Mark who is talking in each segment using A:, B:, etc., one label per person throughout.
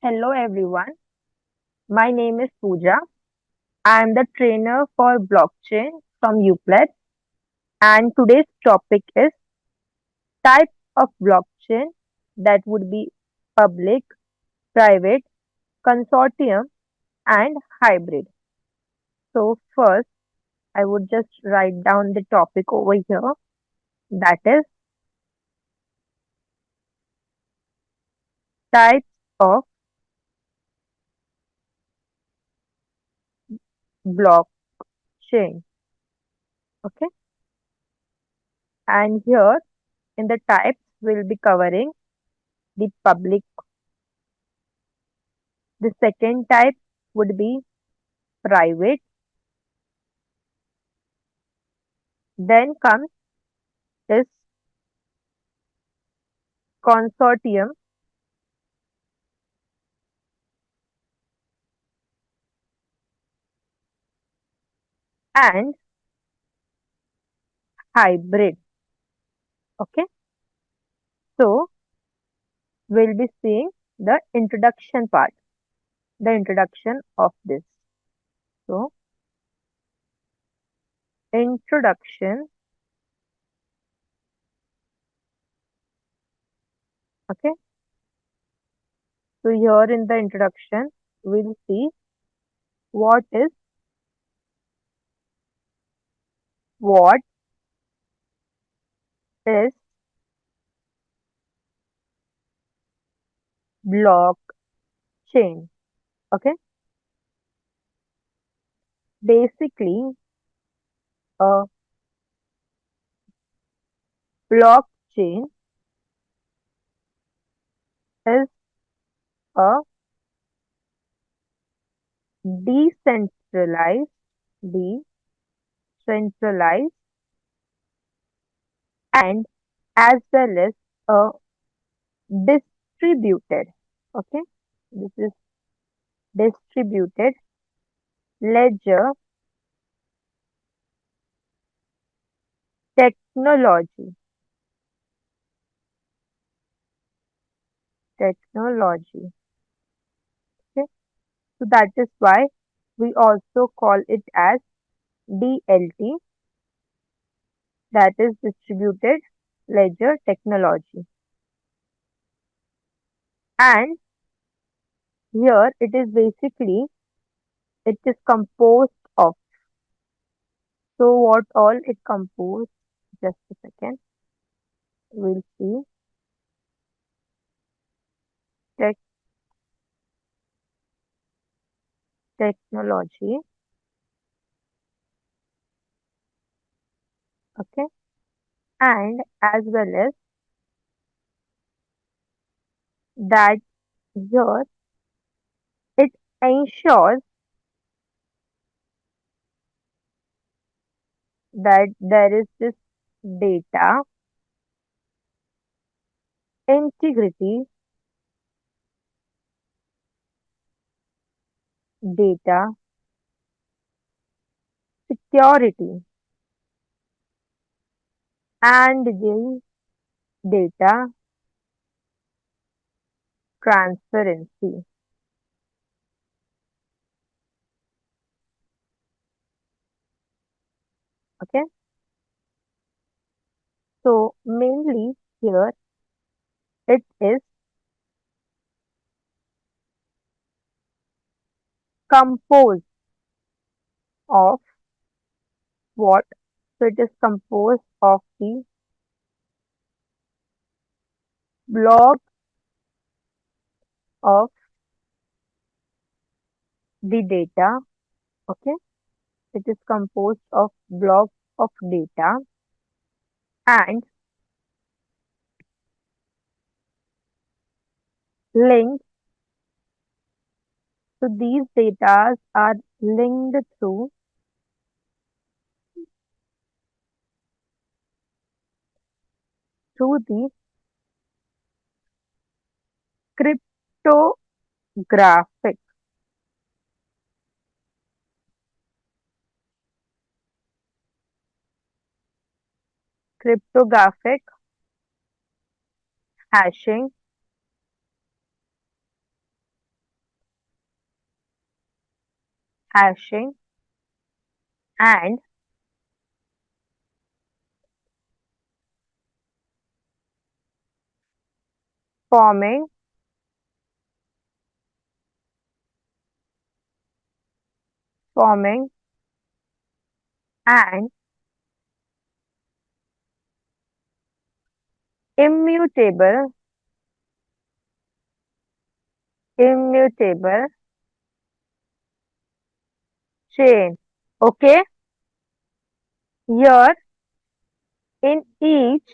A: Hello everyone, my name is Pooja. I am the trainer for blockchain from Uplatz, and today's topic is types of blockchain, that would be public, private, consortium and hybrid. So first I would just write down the topic over here, that is types of blockchain. Okay, and here in the types we'll be covering the public. The second type would be private. Then comes is consortium, and hybrid. Okay, so we'll be seeing the introduction part, the introduction of this. So, introduction. Okay, so here in the introduction, we'll see what is what is blockchain. Okay, basically, a blockchain is a decentralized, decentralized, and as well as a distributed. Okay, this is distributed ledger technology. Technology. Okay, so that is why we also call it as DLT, that is distributed ledger technology. And here it is basically, it is composed of, so what all it composed, just a second, we'll see. Tech technology. Okay, and as well as that, here it ensures that there is this data integrity, data security, and the data transparency. Okay, so mainly here it is composed of what? So it is composed of the block of the data. Okay, it is composed of blocks of data and linked. So these data are linked through the cryptographic cryptographic hashing hashing, and forming, forming, and immutable, immutable chain. Okay, here in each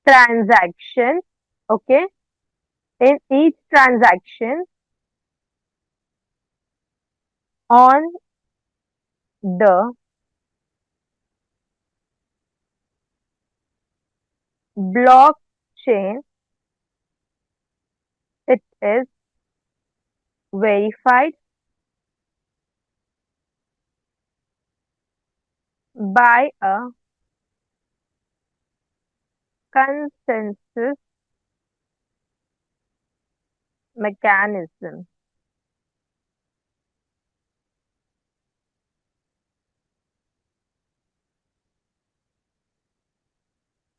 A: transaction, okay, in each transaction on the blockchain, it is verified by a consensus mechanism.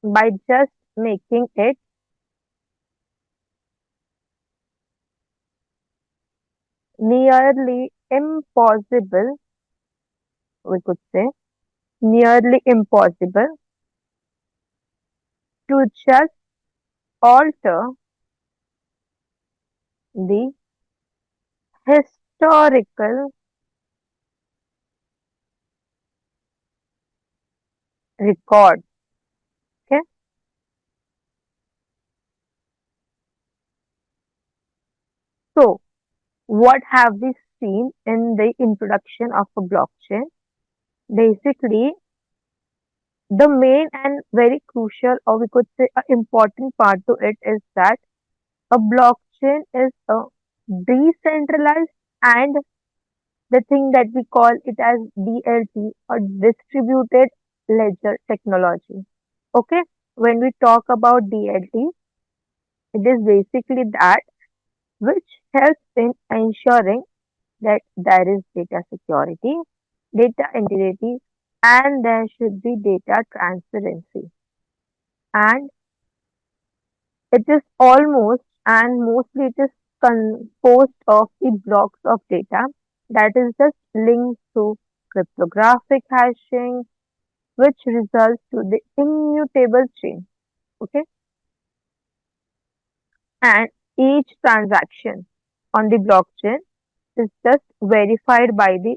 A: By just making it nearly impossible, we could say, nearly impossible to just alter the historical record. Okay, so what have we seen in the introduction of a blockchain? Basically, the main and very crucial, or we could say, an important part to it is that a blockchain is a decentralized and the thing that we call it as DLT or distributed ledger technology. Okay, when we talk about DLT, it is basically that which helps in ensuring that there is data security, data integrity, and there should be data transparency. And it is almost and mostly it is composed of the blocks of data that is just linked to cryptographic hashing, which results to the immutable chain. Okay, and each transaction on the blockchain is just verified by the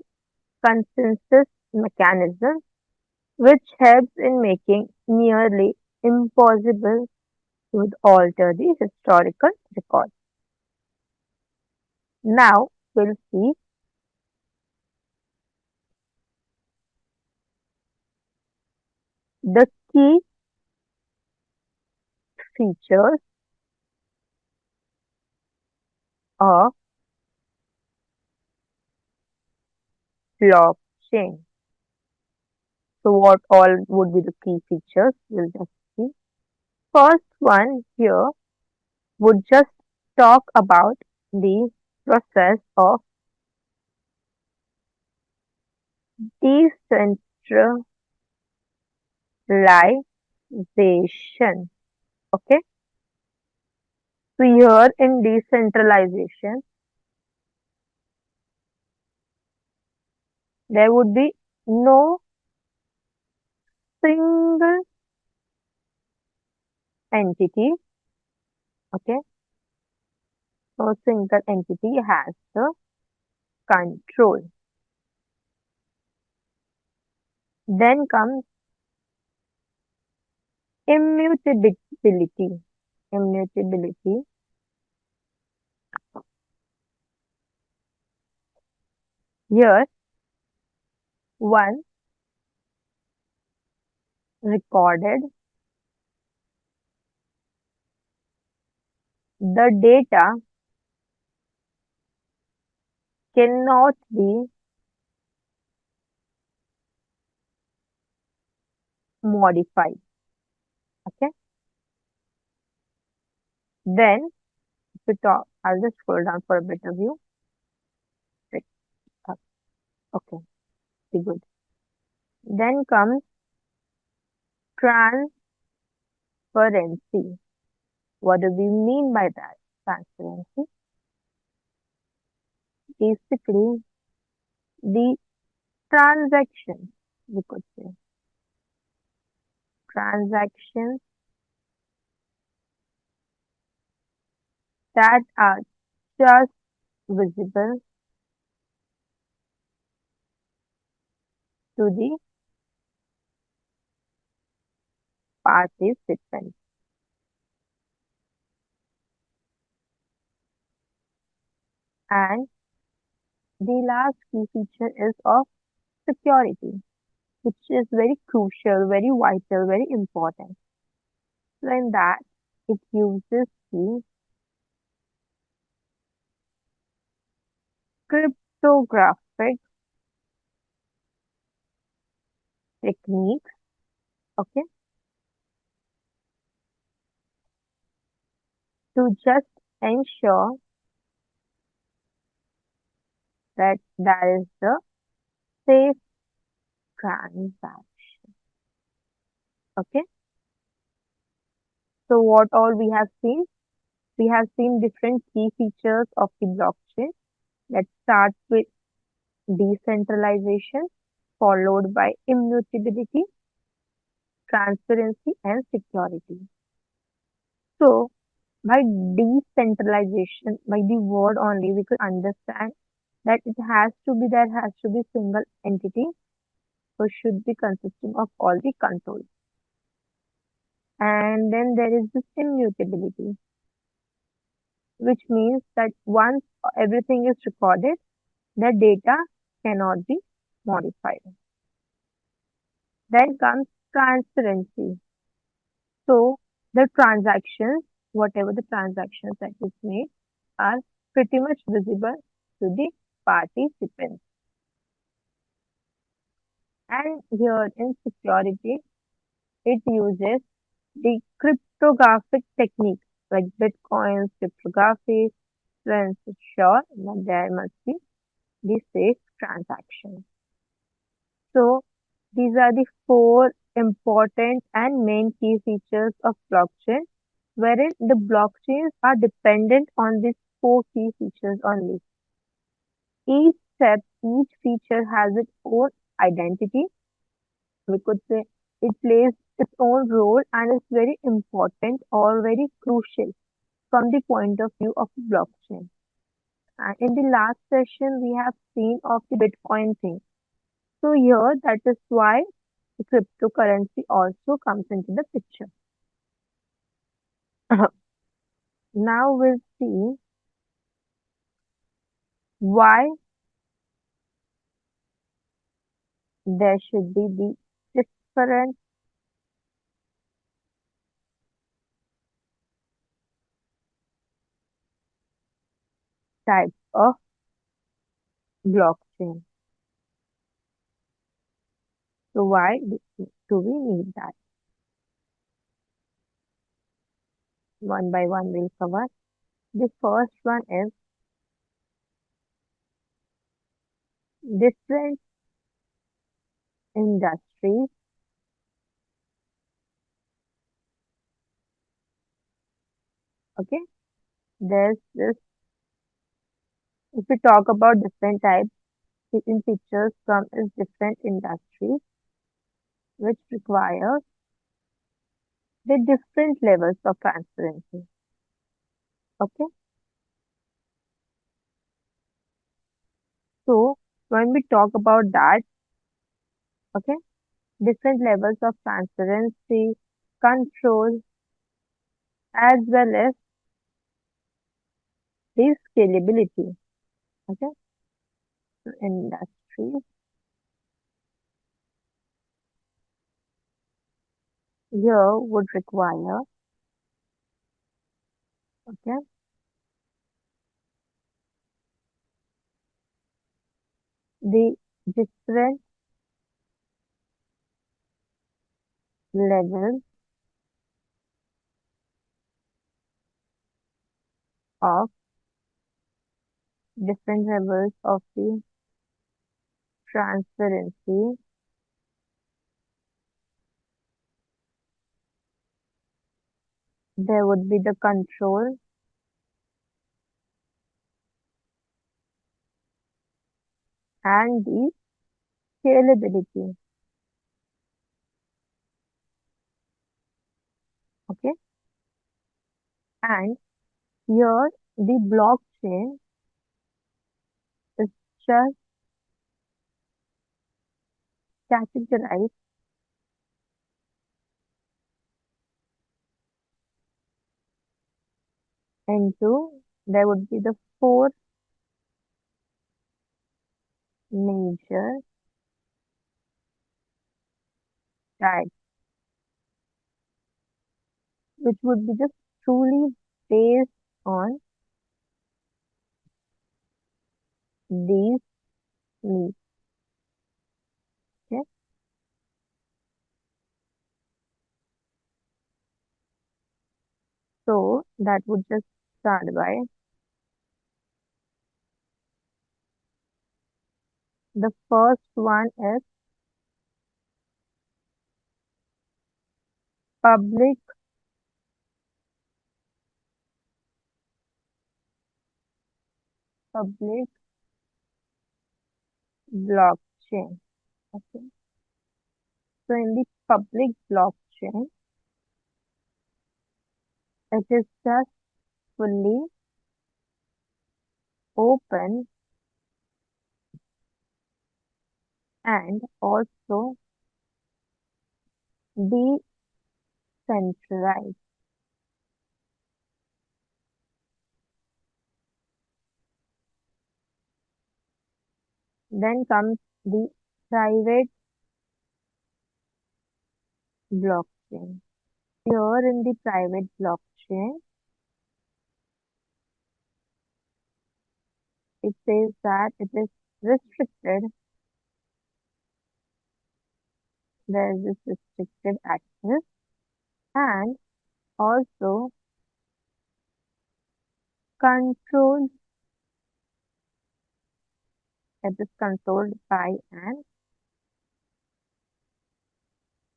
A: consensus mechanism, which helps in making nearly impossible to alter the historical record. Now we'll see the key features of blockchain. So what all would be the key features? We'll just see. First one here would just talk about the process of decentralization. Okay. So here in decentralization, there would be no single entity. Okay. No single entity has the control. Then comes immutability. Immutability. Here, one recorded the data cannot be modified. Okay. Then, if we talk, I'll just scroll down for a better view. Okay, very good. Then comes transparency. What do we mean by that? Transparency. Basically, the transaction, we could say, transactions that are just visible to the participants. And the last key feature is of security, which is very crucial, very vital, very important. So in that, it uses the cryptographic techniques, okay, to just ensure that there is the safe transaction. Okay, so what all we have seen? We have seen different key features of the blockchain. Let's start with decentralization, followed by immutability, transparency, and security. So, by decentralization, by the word only, we could understand that it has to be there has to be single entity, so should be consisting of all the controls. And then there is this immutability, which means that once everything is recorded, the data cannot be modified. Then comes transparency. So the transactions, whatever the transactions that is made, are pretty much visible to the participants. And here in security, it uses the cryptographic techniques like Bitcoin's cryptography to ensure that there must be the safe transaction. So these are the four important and main key features of blockchain, wherein the blockchains are dependent on these four key features only. Each step, each feature has its own identity. We could say it plays its own role and is very important or very crucial from the point of view of blockchain. And in the last session, we have seen of the Bitcoin thing. So here, that is why the cryptocurrency also comes into the picture. Now we'll see why there should be the different types of blockchain. So why do we need that? One by one we'll cover. The first one is different industries. Okay, there's this. If we talk about different types, in pictures from is different industries which require the different levels of transparency. Okay, so when we talk about that, okay, different levels of transparency, control, as well as the scalability. Okay, so industries here would require, okay, the different levels of the transparency, there would be the control and the scalability. Okay, and here the blockchain is just categorized into there would be the four major types, which would be just truly based on these needs. Okay, so that would just start by the first one is public public blockchain. Okay, so in the public blockchain, it is just fully open and also decentralized. Then comes the private blockchain. Here in the private blockchain, it says that it is restricted. There is this restricted access and also controlled. It is controlled by an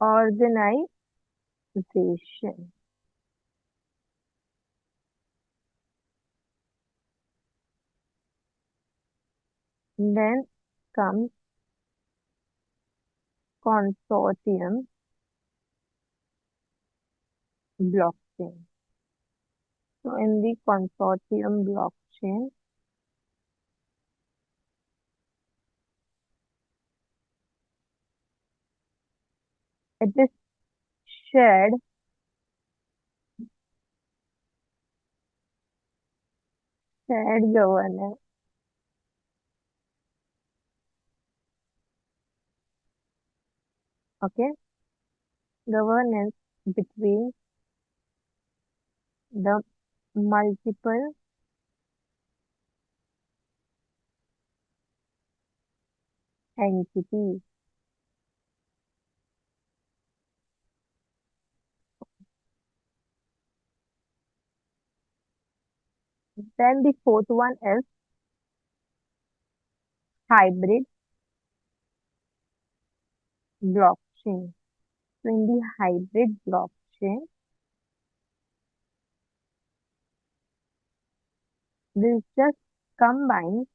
A: organization. Then comes consortium blockchain. So in the consortium blockchain, it is shared shared governance. Okay, governance between the multiple entities. Then the fourth one is hybrid blockchain. So in the hybrid blockchain, this just combines,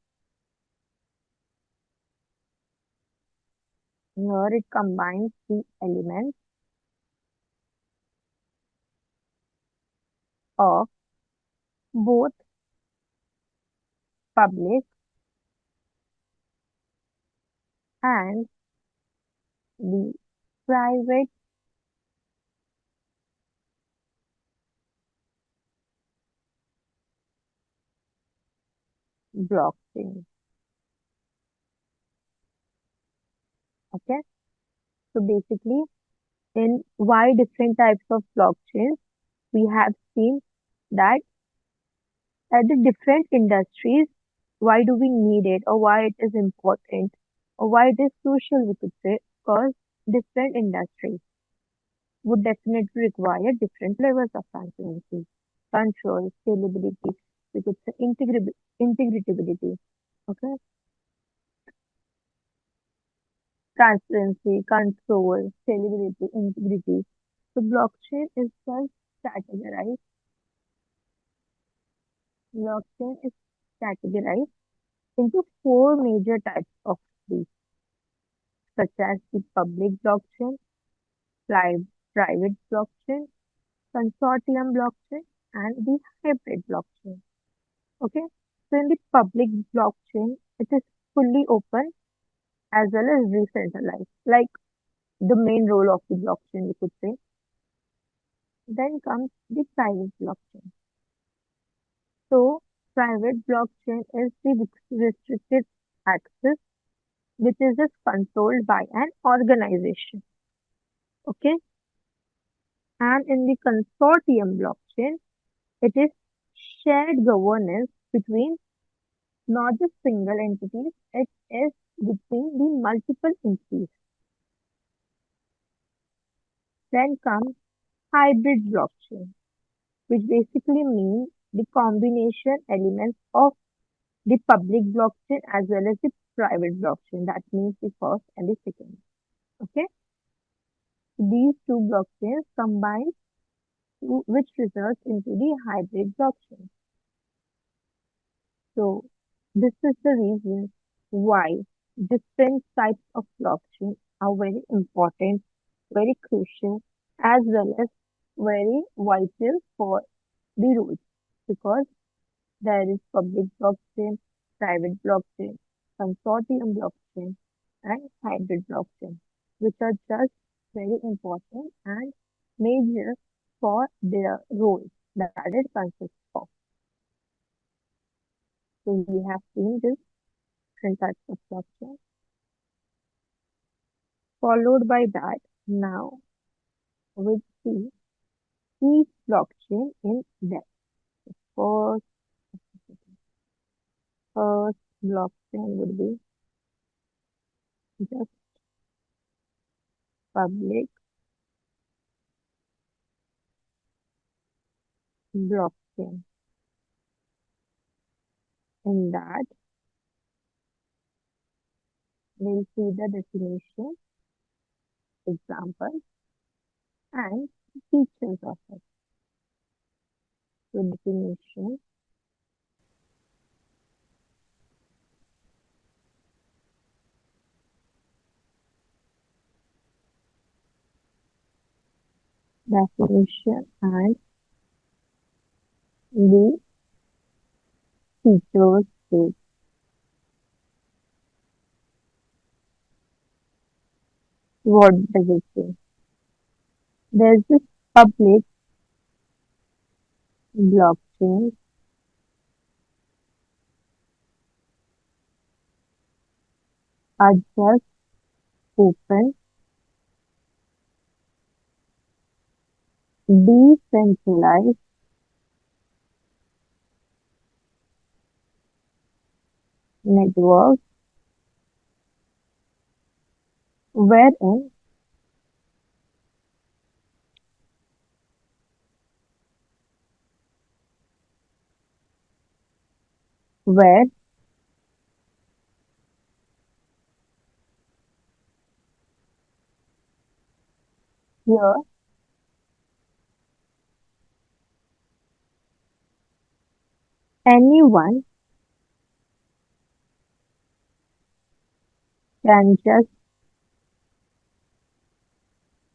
A: here it combines the elements of both public and the private blockchain. Okay, so basically, in why different types of blockchains, we have seen that at the different industries, why do we need it, or why it is important, or why it is crucial, we could say, because different industries would definitely require different levels of transparency, control, scalability, we could say integrity. Okay, transparency, control, scalability, integrity. So categorized. Blockchain is categorized into four major types of these, such as the public blockchain, pri- private blockchain, consortium blockchain, and the hybrid blockchain. Okay. So in the public blockchain, it is fully open as well as decentralized, like the main role of the blockchain, you could say. Then comes the private blockchain. So private blockchain is the restricted access, which is just controlled by an organization. Okay. And in the consortium blockchain, it is shared governance between not just single entities, it is between the multiple entities. Then comes hybrid blockchain, which basically means the combination elements of the public blockchain as well as the private blockchain. That means the first and the second. Okay. These two blockchains combine which results into the hybrid blockchain. So this is the reason why different types of blockchain are very important, very crucial, as well as very vital for the rules, because there is public blockchain, private blockchain, consortium blockchain, and hybrid blockchain, which are just very important and major for their roles that it consists of. So we have seen this different types of blockchain. Followed by that, now we see each blockchain in depth. First, first blockchain would be just public blockchain. In that, we'll see the definition, example, and features of it. So definition, definition, and the features is what does it say? There's this public blockchain are just open, decentralized networks wherein where here anyone can just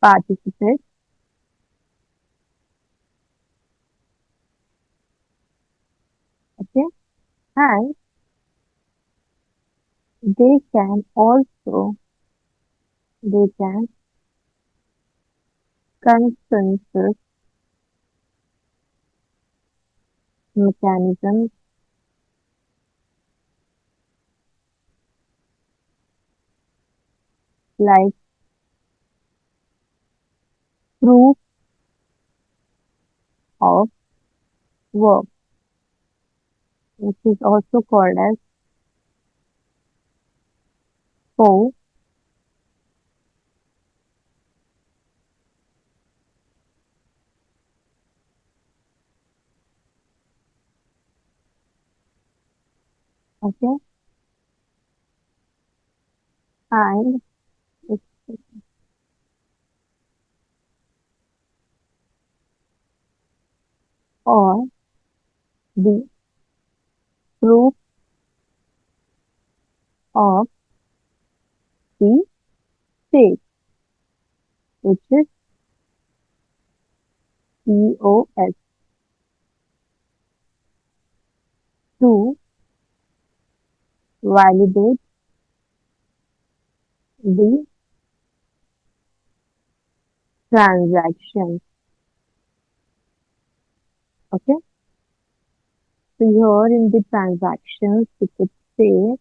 A: participate, okay, and they can also they can consensus mechanisms like proof of work, which is also called as PO, okay, and or the proof of the stake, which is POS, to validate the transaction. Okay, so here in the transactions, we could say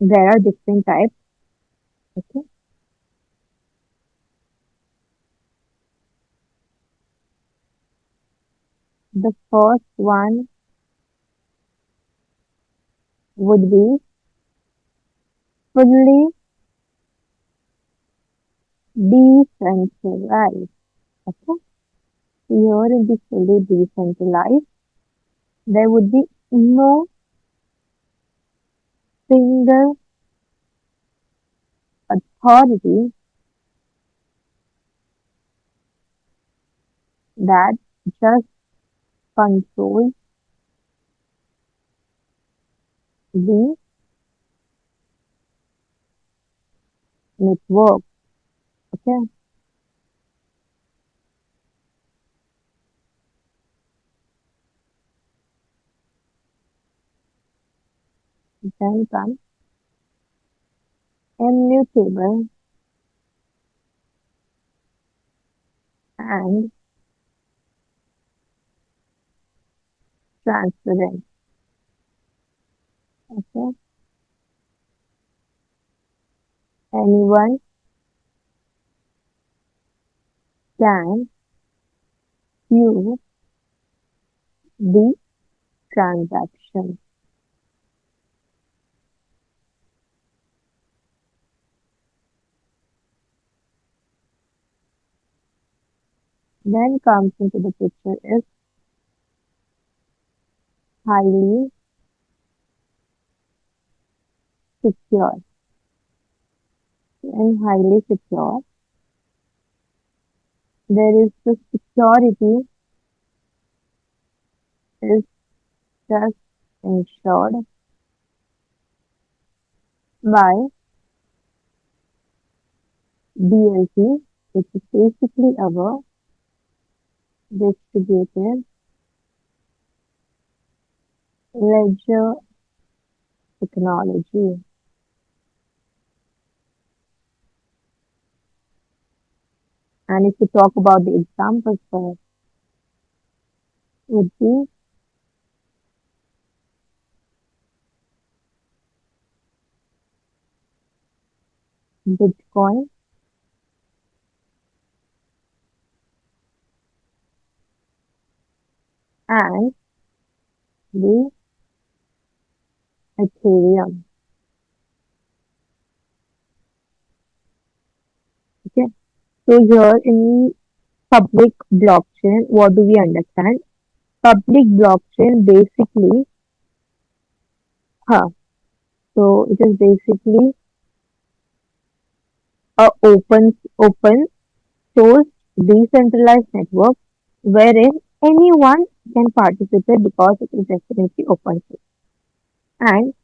A: there are different types. Okay, the first one would be fully decentralized. Okay, here in the fully decentralized, there would be no single authority that just controls the network. Okay, then comes immutable and transparent. Okay, anyone can view the transaction. Then comes into the picture is highly secure. And highly secure, there is the security is just ensured by DLT, which is basically our distributed ledger technology. And if we talk about the examples for it, would be Bitcoin and the Ethereum. Okay. So here in public blockchain, what do we understand? Public blockchain basically, huh, so it is basically a open source decentralized network wherein anyone can participate because it is definitely open source. And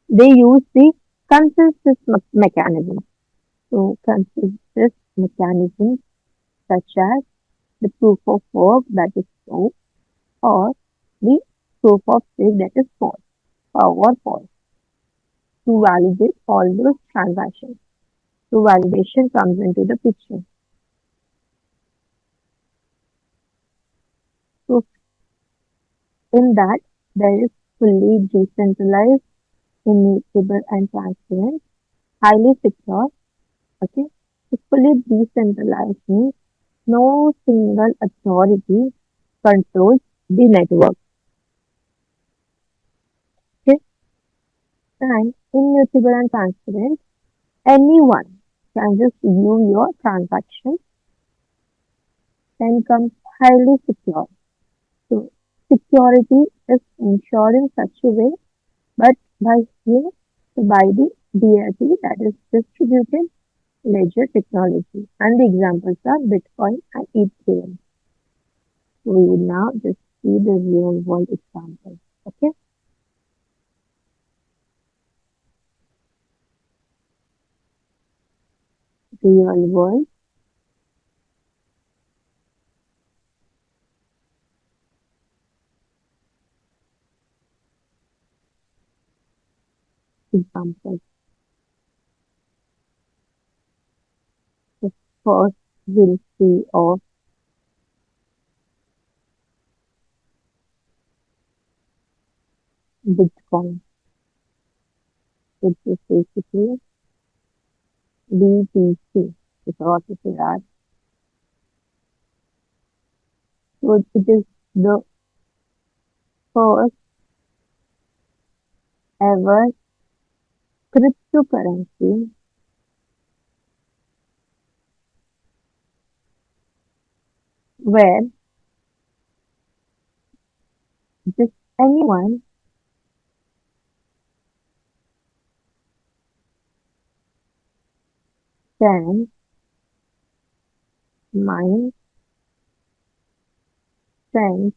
A: they use the consensus mechanism. So consensus mechanisms such as the proof of work that is true or the proof of stake that is false or false to validate all those transactions. So validation comes into the picture. So in that there is fully decentralized, immutable and transparent, highly secure. Okay, so fully decentralized means no single authority controls the network. Okay, and immutable and transparent, anyone can just view your transaction. Then comes highly secure. So security is ensured in such a way, but by here, so by the DLT, that is distributed ledger technology, and the examples are Bitcoin and Ethereum. We will now just see the real world example. Okay, real world example. The first we'll see of Bitcoin, which is basically BTC. It's what it is as. So it is the first ever cryptocurrency where just anyone can mine, send,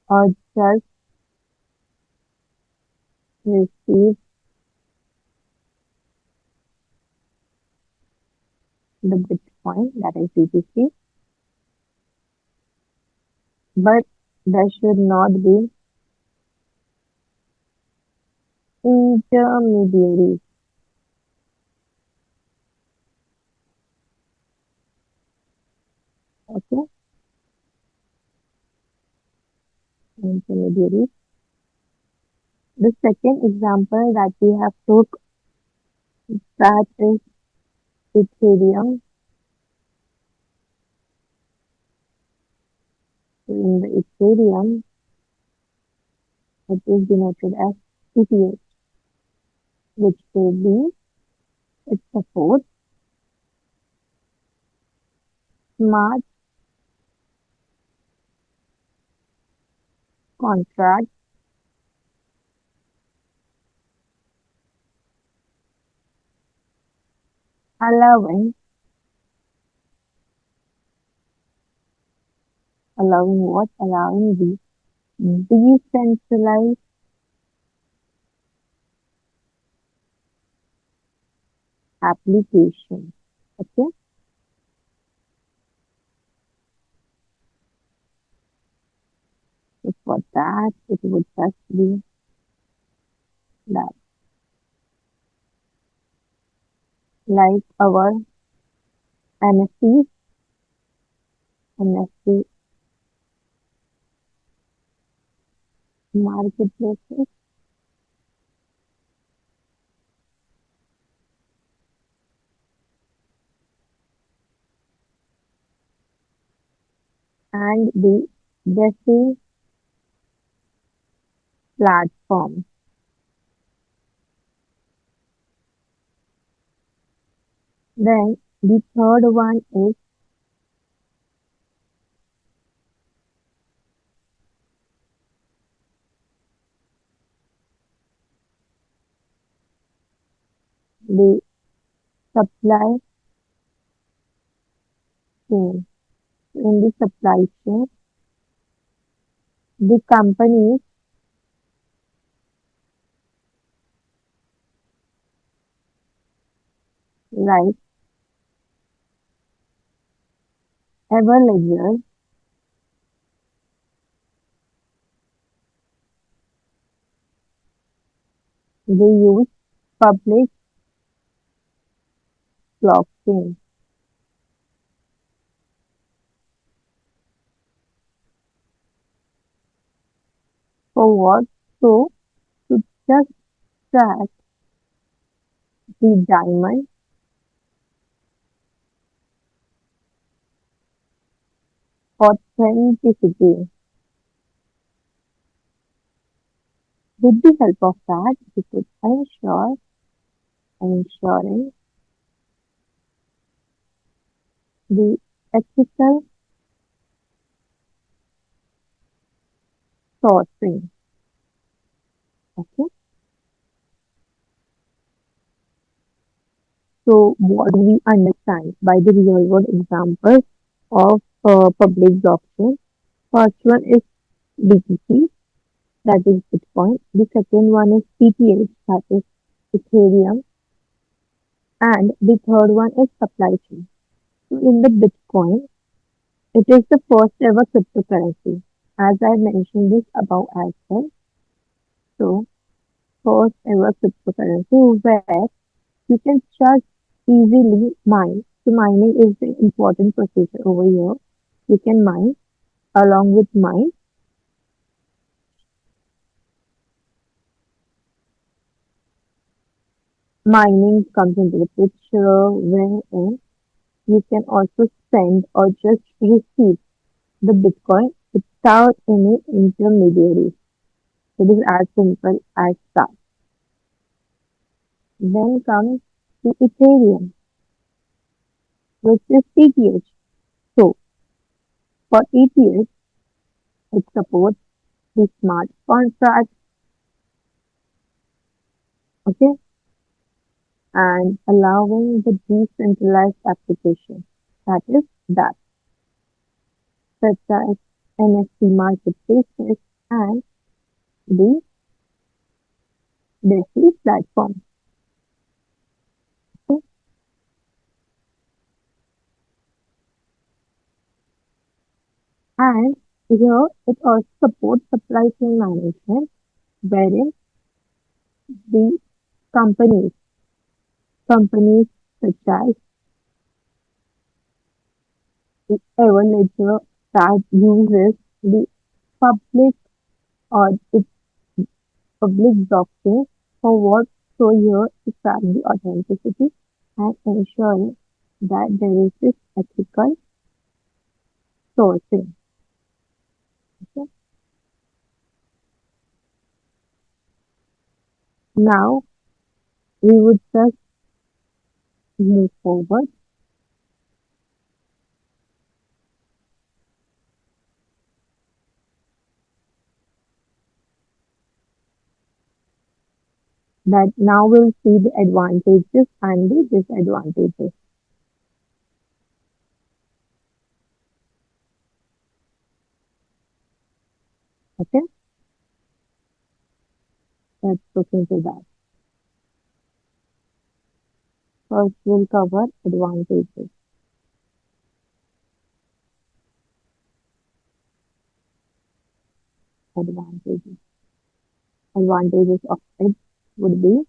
A: or just receive the Bitcoin, that is BTC, but there should not be intermediaries. Okay, intermediaries. The second example that we have took, that is Ethereum. In the Ethereum, it is denoted as ETH, which will be it supports smart contracts, allowing allowing the decentralized application. Okay, so for that it would just be that, like our NFTs, NFT marketplaces, and the DeFi platform. Then the third one is the supply chain. In the supply chain, the companies like Everledger, they use public blockchain. For what? So to just track the diamond authenticity. With the help of that, we could ensuring the ethical sourcing. Okay. So what do we understand by the real world examples of public blockchain. First one is BTC, that is Bitcoin. The second one is ETH, that is Ethereum. And the third one is supply chain. So in the Bitcoin, it is the first ever cryptocurrency. As I mentioned this above as well. So first ever cryptocurrency where you can just easily mine. So mining is the important procedure over here. You can mine. Along with mining comes into the picture wherein you can also send or just receive the Bitcoin without any intermediaries. It is as simple as that. Then comes the Ethereum, which is ETH. So for ETH, it supports the smart contract, okay, and allowing the decentralized application. That is that, such as NFT marketplaces and the DeFi platform. Okay? And here it also supports supply chain management, wherein the companies, companies such as the Everledger that uses the public or its public blockchain for what so here to track the authenticity and ensure that there is this ethical sourcing. Okay? Now we would just move forward that now we'll see the advantages and the disadvantages. Okay, let's look into that. First, we'll cover advantages. Advantages. Advantages of it would be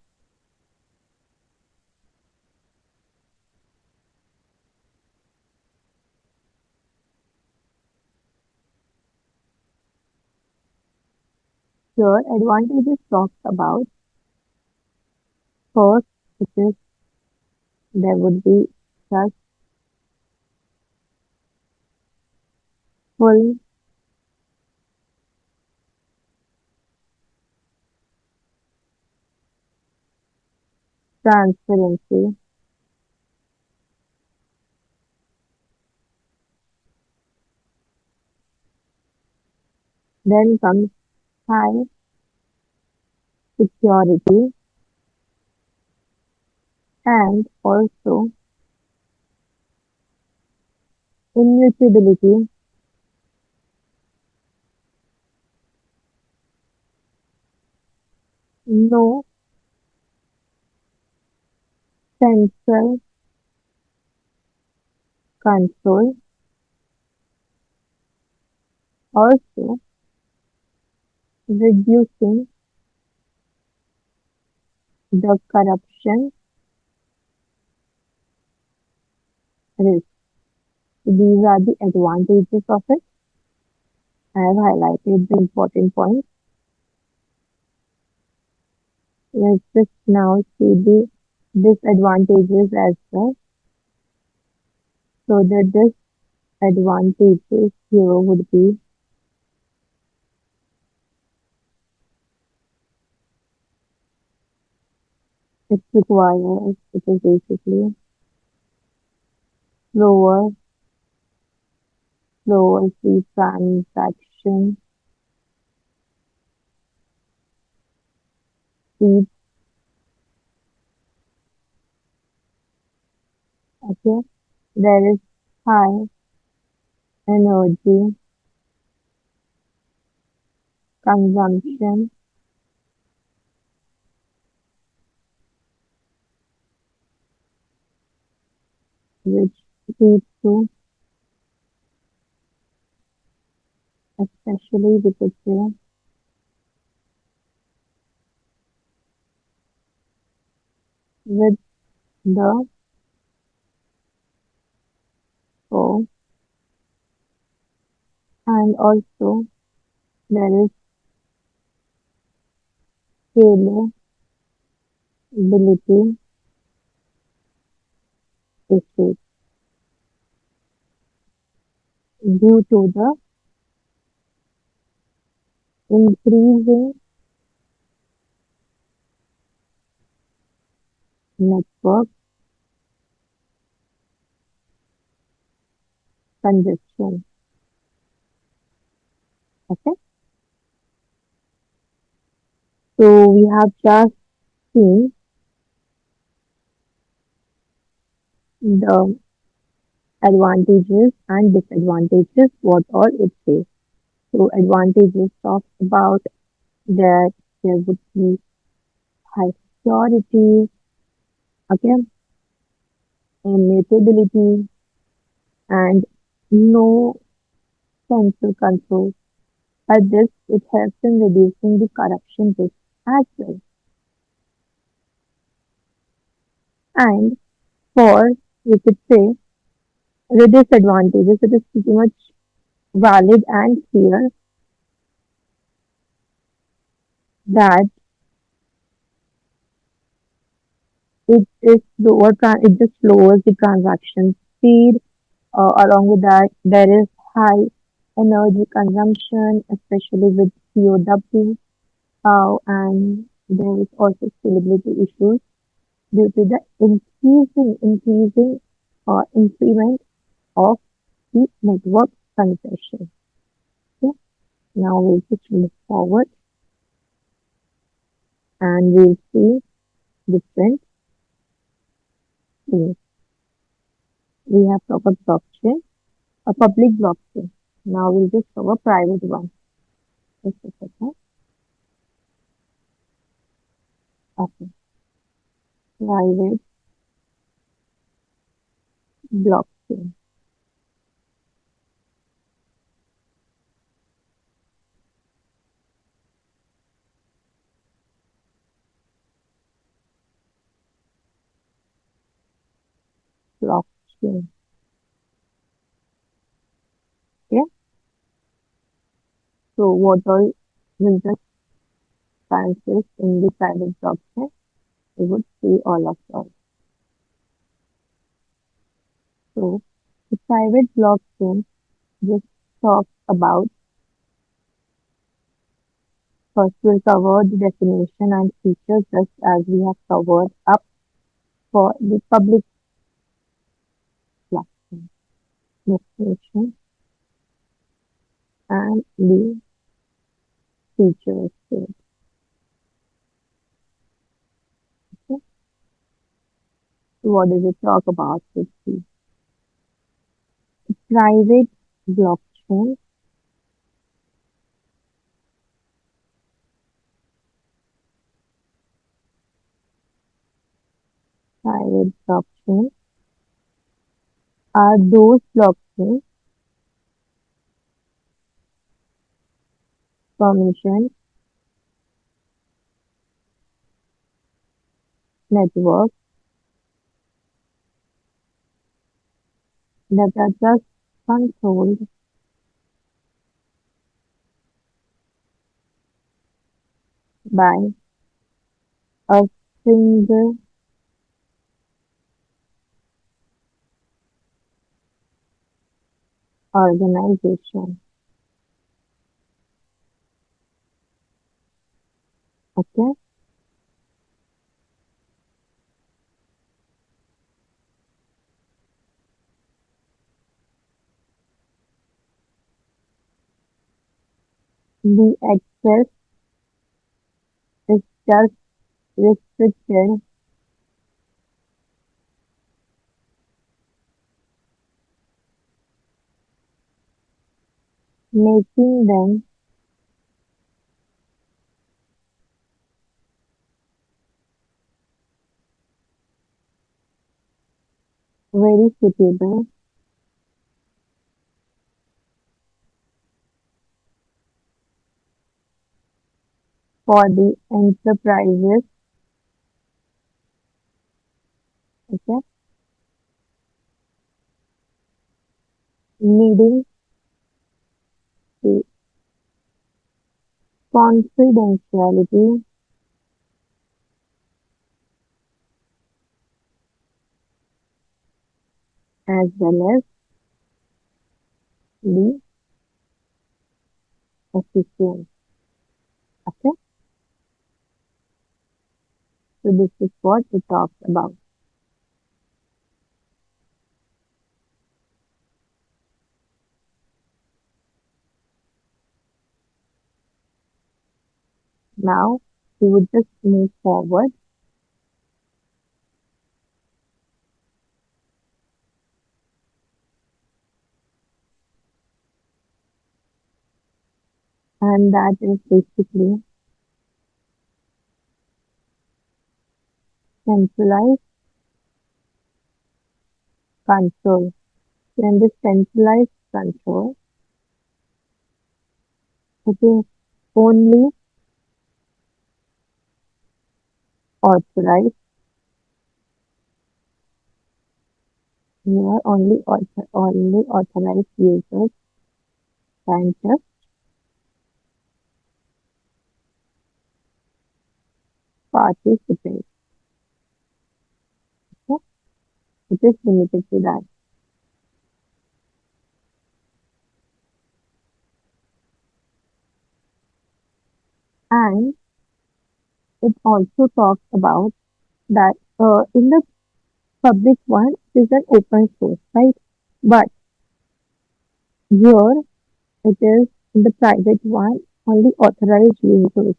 A: here. Advantages talks about first, it is there would be just full transparency. Then comes high security and also immutability, no central control, also reducing the corruption risk. These are the advantages of it. I have highlighted the important points. Let's just now see the disadvantages as well. So the disadvantages here would be it requires, it is basically slower, slower free transaction speed. Okay, there is high energy consumption, which leads to, especially we could say, with the O, and also there is scalability issues due to the increasing network congestion. Okay, so we have just seen the advantages and disadvantages, what all it says. So advantages talks about that there would be high security, okay, immutability, and no central control. At this, it helps in reducing the corruption risk as well. And for, we could say, the disadvantages, it is pretty much valid and clear that it just lowers the transaction speed. Along with that, there is high energy consumption, especially with POW, and there is also scalability issues due to the increasing increment of the network congestion. Okay? Now we'll just move forward and we'll see different things. We have covered blockchain, a public blockchain. Now we'll just cover private one. Just a second. Okay. Private blockchain. Blockchain. Okay. So what all will just consist in the private blockchain? We would see all of those. So the private blockchain just talks about, first we'll cover the definition and features just as we have covered up for the public blockchain. Definition and the features to it. Okay. So what does it talk about? With the private blockchain private blockchain are those blockchain permission networks that are just controlled by a single organization. Okay, the access is just restricted making them very suitable for the enterprises, okay, needing the confidentiality as well as the efficiency. Okay, so this is what we talked about. Now we would just move forward and that is basically centralized control. So in this centralized control, it is only authorized, only authorized users can just participate. Okay? It is limited to that. And it also talks about that in the public one it is an open source, right? But here it is in the private one, only authorized users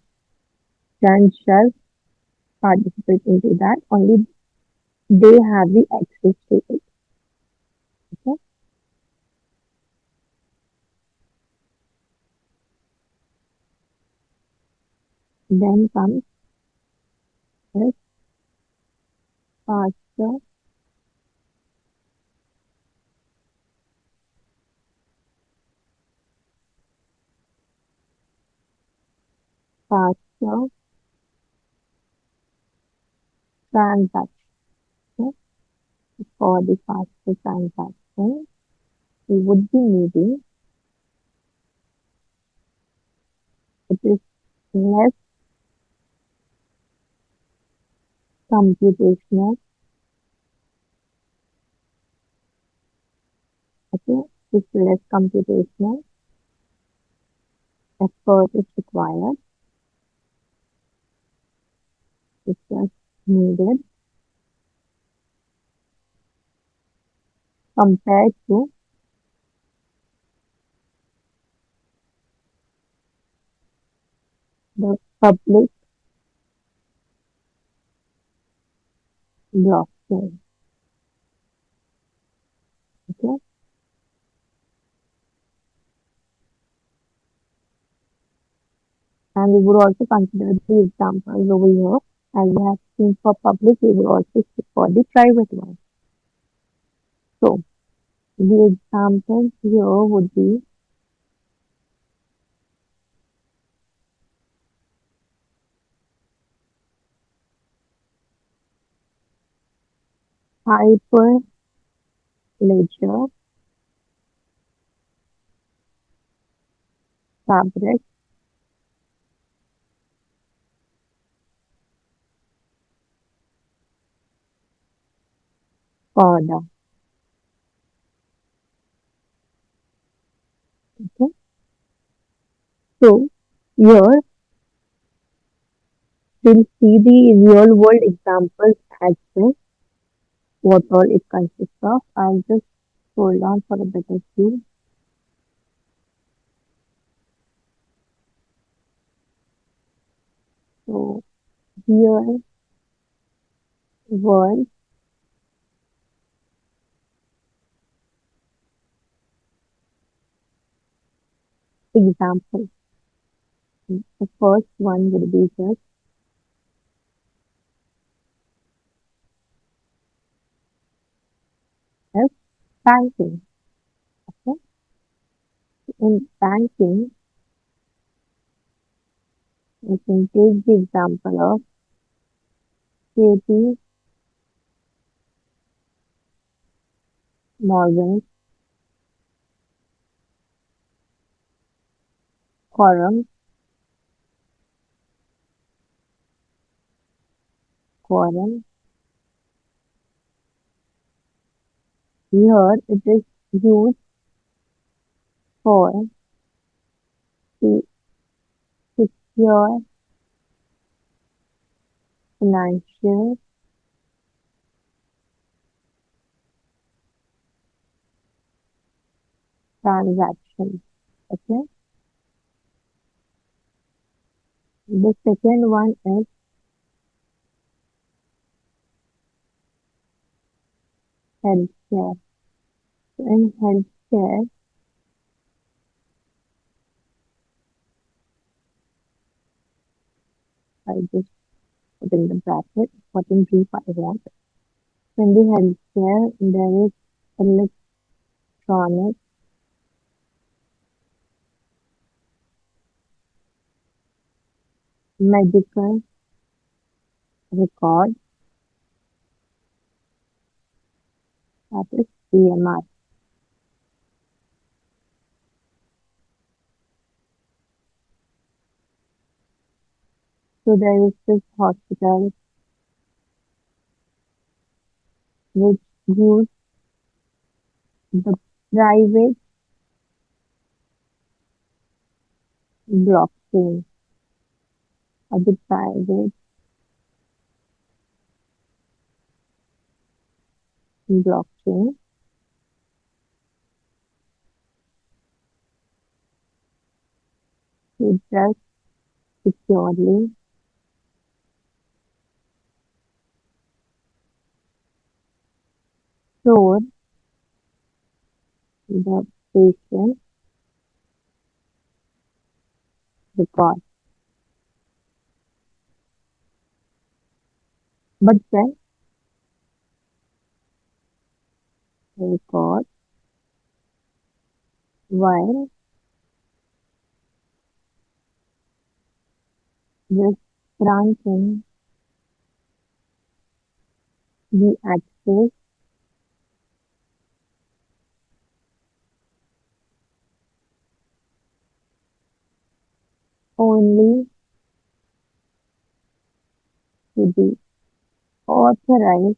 A: can just participate into that. Only they have the access to it. Okay? Then comes this faster, faster transaction. For the faster transaction, we would be needing it is less computational. Okay, it's less computational effort is required. It's just needed compared to the public blockchain. Okay, and we would also consider the examples over here. As we have seen for public, we will also see for the private one. So the examples here would be Hyperledger, Fabric, Corda. Okay, so here we'll see the real world examples as well, what all it consists of. I'll just scroll down for a better view. So here world Example. The first one would be just as banking. Okay? In banking, we can take the example of JP Morgan quorum, quorum. Here it is used for the secure financial transactions. Okay. The second one is healthcare. So in healthcare, I just put in the bracket what in brief I want. So in the healthcare, there is electronic medical record, that is EMR. So there is this hospital which use the private blockchain or the private blockchain to just securely store the patient record. But when the record, while just granting the access only to the authorized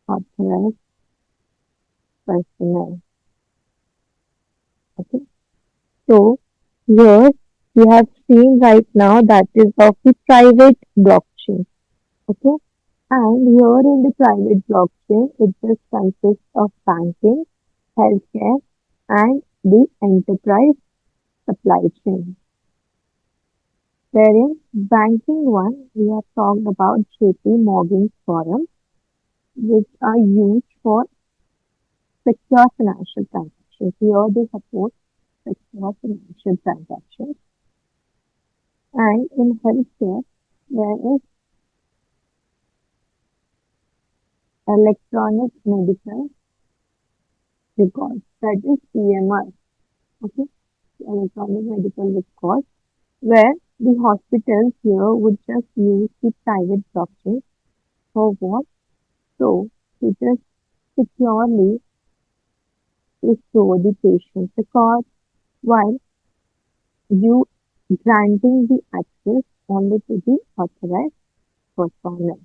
A: authorized personnel. Okay. So here we have seen right now that is of the private blockchain. Okay. And here in the private blockchain, it just consists of banking, healthcare, and the enterprise supply chain. Wherein banking one, we have talked about JP Morgan's forum, which are used for secure financial transactions. Here they support secure financial transactions. And in healthcare, there is electronic medical records, that is EMR. Okay, electronic medical records, where the hospitals here would just use the private blockchain for what? So, to just securely restore the patient's record while you granting the access only to the authorized personnel.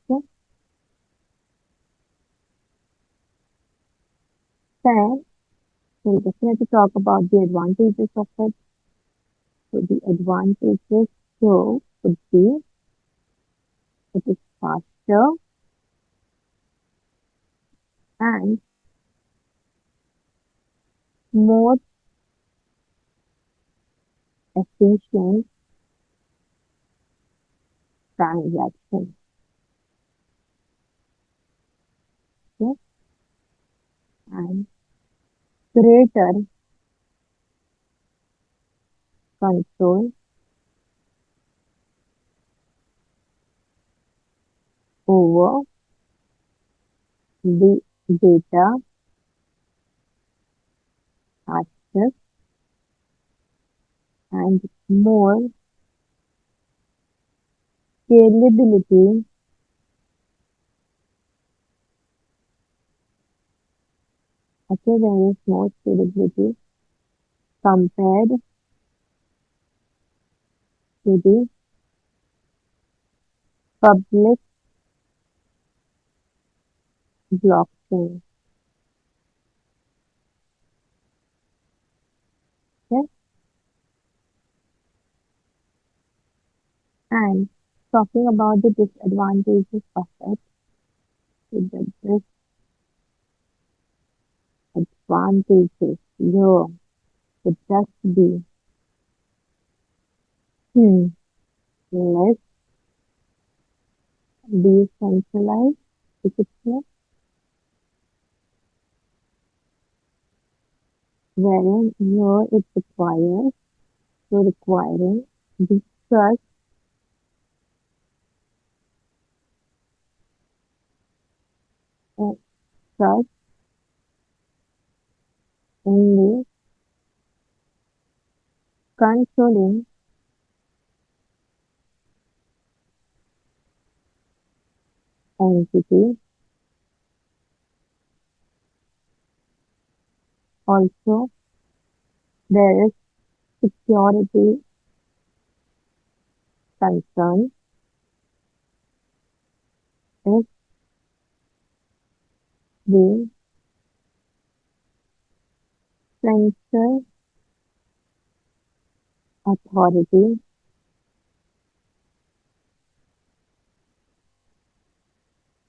A: Okay, then we'll definitely talk about the advantages of it. So, the advantages here would be it is faster and more efficient transaction. Okay? And greater control over the data access and more scalability. Okay, there is more scalability compared to the public blockchain. Okay? And talking about the disadvantages of it, the disadvantages, yeah, would just be hmm, less decentralized, if it's not, wherein here it requires, so requiring the trust, uh, trust in the controlling entity. Also, there is security concern if the censor authority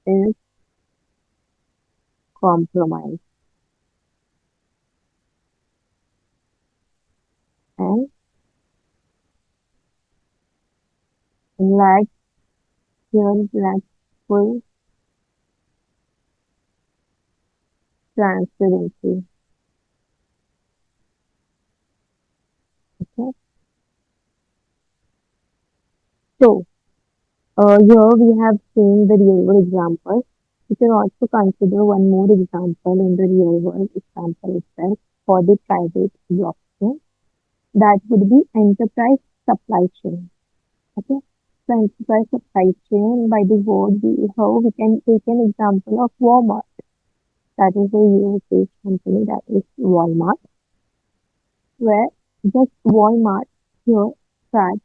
A: is compromised. And lack here lack full transparency. Okay. So here we have seen the real world examples. We can also consider one more example in the real world example itself for the private blockchain. That would be enterprise supply chain. Okay. So enterprise supply chain by the word we how we can take an example of Walmart. That is a US-based company that is Walmart, where just Walmart here tracks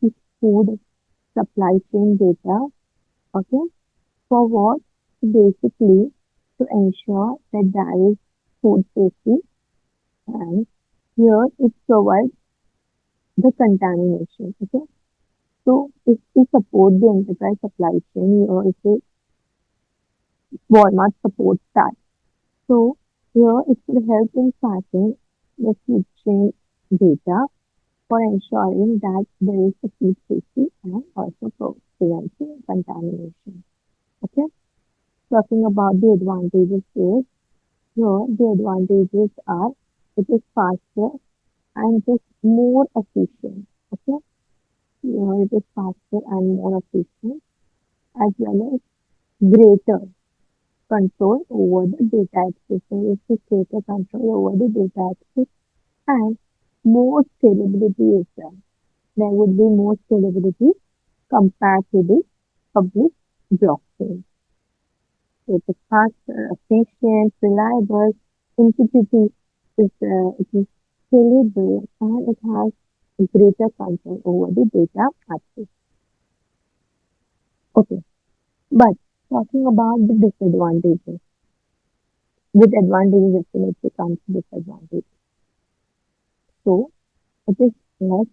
A: the food supply chain data. Okay. For what? Basically, to ensure that there is food safety, and here it provides the contamination. Okay. So if we support the enterprise supply chain, here if we Walmart supports that. So here it will help in tracking the food chain data for ensuring that there is a food safety and also for preventing contamination. Okay. Talking about the advantages is here the advantages are it is faster and just more efficient. Okay. Here it is faster and more efficient as well as greater control over the data access. So it is greater control over the data access and more scalability as well. There would be more scalability compared to the public blockchain. So it is faster, efficient, reliable, integrity it is scalable and it has greater control over the data access. Okay, but talking about the disadvantages, with advantages definitely comes disadvantages. So it is less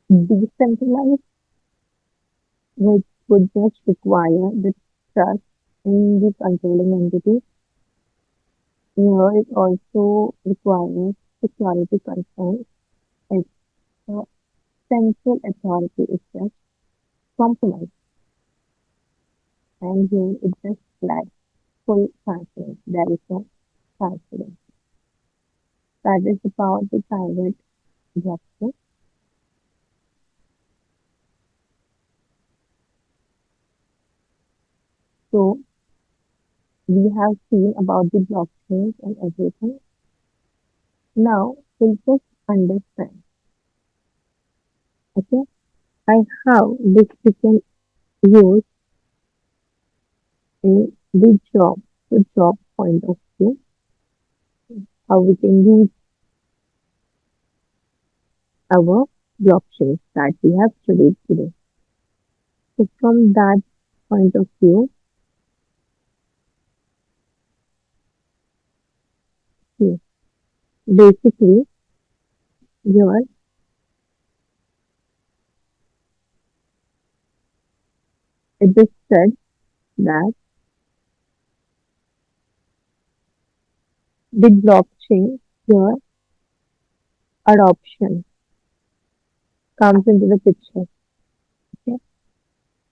A: decentralized, which would just require the trust in the controlling entity. Here it also requires security concerns. It's a central authority itself. compromised. And here it just like full transparency. There is no transparency. That is about the private blockchain. So we have seen about the blockchains and everything. Now we'll just understand, okay, and how this we can use in the job point of view, how we can use our blockchains that we have studied today. So from that point of view, yes, basically here it is said that the blockchain here adoption comes into the picture. Okay?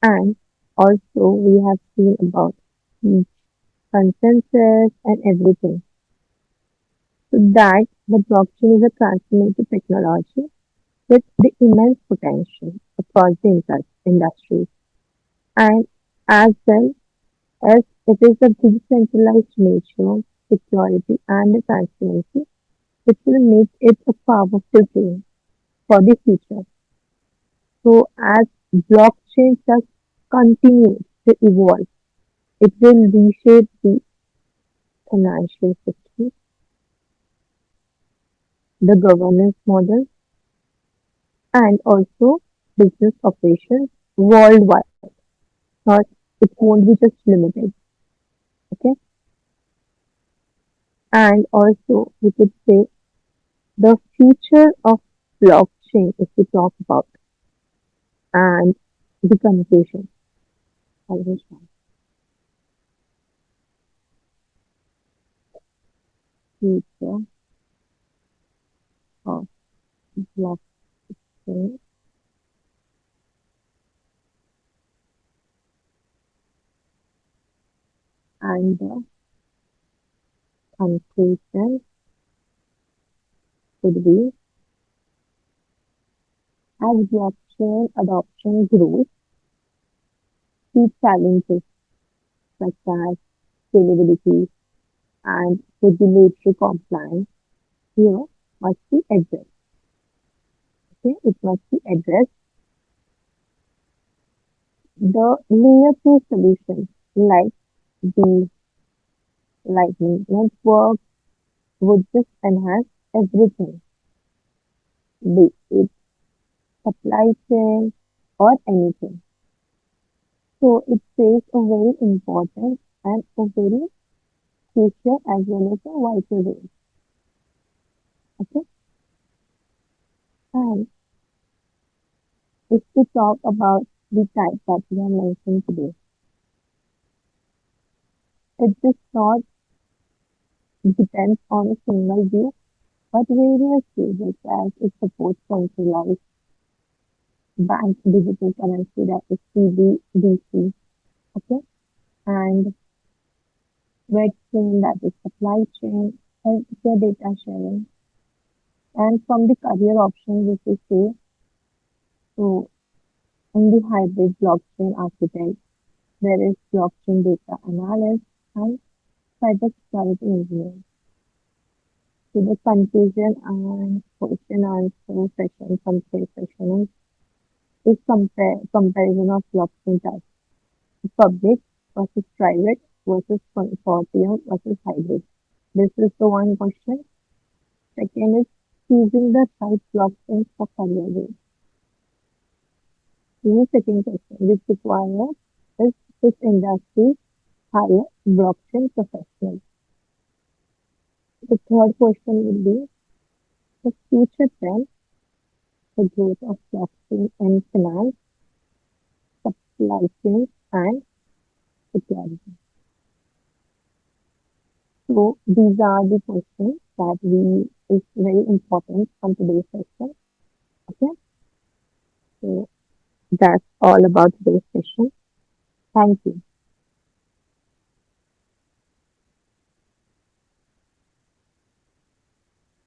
A: And also we have seen about the consensus and everything. So that the blockchain is a transformative technology with the immense potential across the industries. And as well as it is the decentralized nature, security and the transparency which will make it a powerful tool for the future. So as blockchain just continues to evolve, it will reshape the financial system, the governance model, and also business operations worldwide. Not it won't be just limited. Okay, and also we could say the future of blockchain if we talk about and the conclusion. I will start. Future of blockchain and the conclusion would be as blockchain adoption grows, key challenges such as scalability and regulatory compliance here must be addressed. Okay, it must be addressed. The layer two solutions like the Lightning Network would just enhance everything, be it supply chain or anything. So it plays a very important and a very crucial as well as a vital role. Okay, and if we talk about the type that we have mentioned today, it just not depends on a single view, but various uses as it supports centralized bank digital currency that is CBDC, okay, and red chain that is supply chain, healthcare data sharing, and from the career options, if we say, so in the hybrid blockchain architect, there is blockchain data analyst and cybersecurity engineer. So the conclusion and question answer session, compare session is comparison of blockchain types, public versus private versus consortium versus hybrid. This is the one question. Second is choosing the right blockchain for career growth. The second question, which requires is which industry hire blockchain professionals. The third question will be the future trend, the growth of blockchain in finance, supply chain, and security. So these are the questions that we is very important from today's session. Okay. So That's all about today's session. Thank you.